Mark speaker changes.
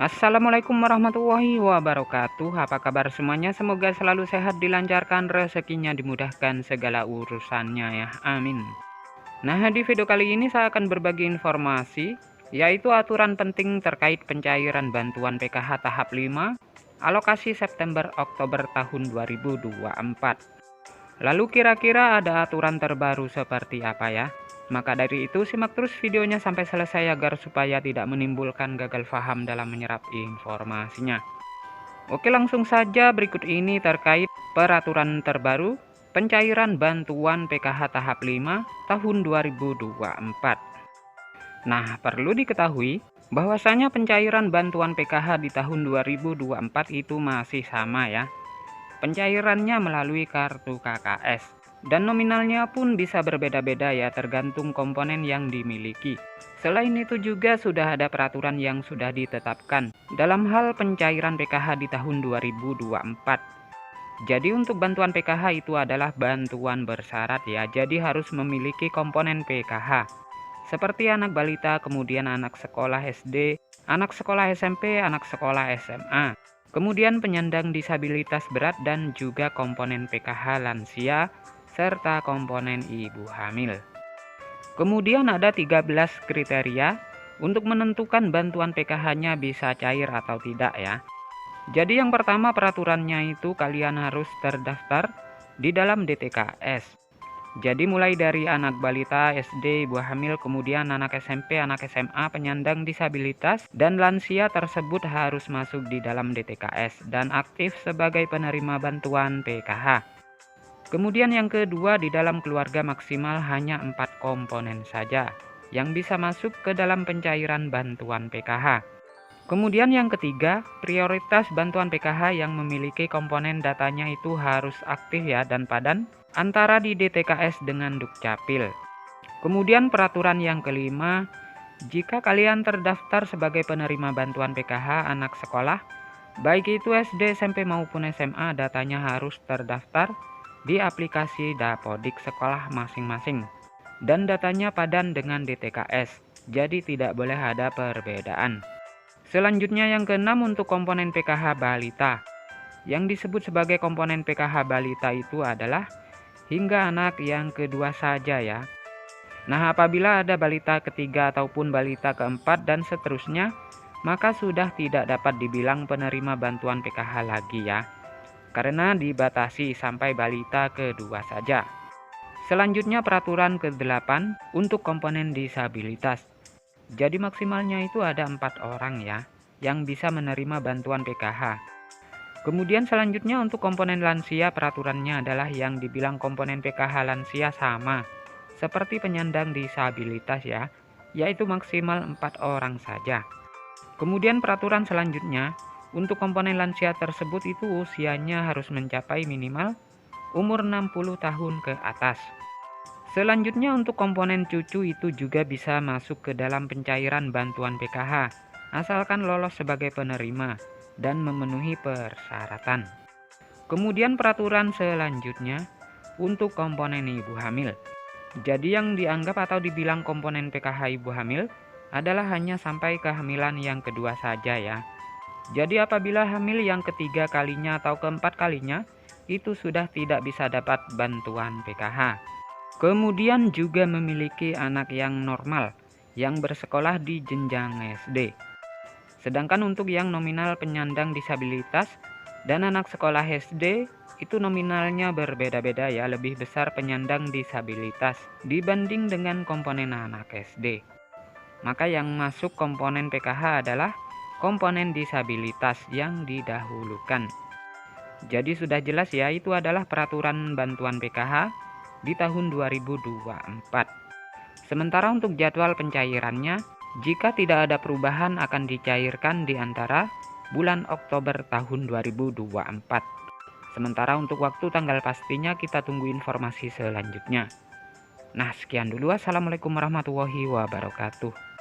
Speaker 1: Assalamualaikum warahmatullahi wabarakatuh. Apa kabar semuanya? Semoga selalu sehat, dilancarkan rezekinya, dimudahkan segala urusannya ya. Amin. Nah, di video kali ini saya akan berbagi informasi, yaitu aturan penting terkait pencairan bantuan PKH tahap 5 alokasi September-Oktober tahun 2024. Lalu kira-kira ada aturan terbaru seperti apa ya? Maka dari itu simak terus videonya sampai selesai agar supaya tidak menimbulkan gagal paham dalam menyerap informasinya. Oke, langsung saja berikut ini terkait peraturan terbaru pencairan bantuan PKH tahap 5 tahun 2024. Nah, perlu diketahui bahwasanya pencairan bantuan PKH di tahun 2024 itu masih sama ya. Pencairannya melalui kartu KKS dan nominalnya pun bisa berbeda-beda ya, tergantung komponen yang dimiliki. Selain itu juga sudah ada peraturan yang sudah ditetapkan dalam hal pencairan PKH di tahun 2024. Jadi untuk bantuan PKH itu adalah bantuan bersyarat ya, jadi harus memiliki komponen PKH seperti anak balita, kemudian anak sekolah SD, anak sekolah SMP, anak sekolah SMA. Kemudian penyandang disabilitas berat dan juga komponen PKH lansia serta komponen ibu hamil. Kemudian ada 13 kriteria untuk menentukan bantuan PKH-nya bisa cair atau tidak ya. Jadi yang pertama peraturannya itu kalian harus terdaftar di dalam DTKS. Jadi mulai dari anak balita, SD, ibu hamil, kemudian anak SMP, anak SMA, penyandang disabilitas, dan lansia tersebut harus masuk di dalam DTKS dan aktif sebagai penerima bantuan PKH. Kemudian yang kedua, di dalam keluarga maksimal hanya 4 komponen saja yang bisa masuk ke dalam pencairan bantuan PKH. Kemudian yang ketiga, prioritas bantuan PKH yang memiliki komponen datanya itu harus aktif ya dan padan antara di DTKS dengan Dukcapil. Kemudian peraturan yang kelima, jika kalian terdaftar sebagai penerima bantuan PKH anak sekolah, baik itu SD, SMP maupun SMA, datanya harus terdaftar di aplikasi Dapodik sekolah masing-masing dan datanya padan dengan DTKS, jadi tidak boleh ada perbedaan. Selanjutnya yang keenam untuk komponen PKH balita. Yang disebut sebagai komponen PKH balita itu adalah hingga anak yang kedua saja ya. Nah, apabila ada balita ketiga ataupun balita keempat dan seterusnya, maka sudah tidak dapat dibilang penerima bantuan PKH lagi ya. Karena dibatasi sampai balita kedua saja. Selanjutnya peraturan ke-8 untuk komponen disabilitas. Jadi maksimalnya itu ada 4 orang ya yang bisa menerima bantuan PKH. Kemudian selanjutnya untuk komponen lansia, peraturannya adalah yang dibilang komponen PKH lansia sama seperti penyandang disabilitas ya, yaitu maksimal 4 orang saja. Kemudian peraturan selanjutnya untuk komponen lansia tersebut itu usianya harus mencapai minimal umur 60 tahun ke atas. Selanjutnya untuk komponen cucu itu juga bisa masuk ke dalam pencairan bantuan PKH, asalkan lolos sebagai penerima dan memenuhi persyaratan. Kemudian peraturan selanjutnya untuk komponen ibu hamil. Jadi yang dianggap atau dibilang komponen PKH ibu hamil adalah hanya sampai kehamilan yang kedua saja ya. Jadi apabila hamil yang ketiga kalinya atau keempat kalinya, itu sudah tidak bisa dapat bantuan PKH. Kemudian juga memiliki anak yang normal yang bersekolah di jenjang SD. Sedangkan untuk yang nominal penyandang disabilitas dan anak sekolah SD itu nominalnya berbeda-beda ya, lebih besar penyandang disabilitas dibanding dengan komponen anak SD. Maka yang masuk komponen PKH adalah komponen disabilitas yang didahulukan. Jadi sudah jelas ya, itu adalah peraturan bantuan PKH di tahun 2024. Sementara untuk jadwal pencairannya, jika tidak ada perubahan akan dicairkan di antara bulan Oktober tahun 2024. Sementara untuk waktu tanggal pastinya kita tunggu informasi selanjutnya. Nah, sekian dulu. Assalamualaikum warahmatullahi wabarakatuh.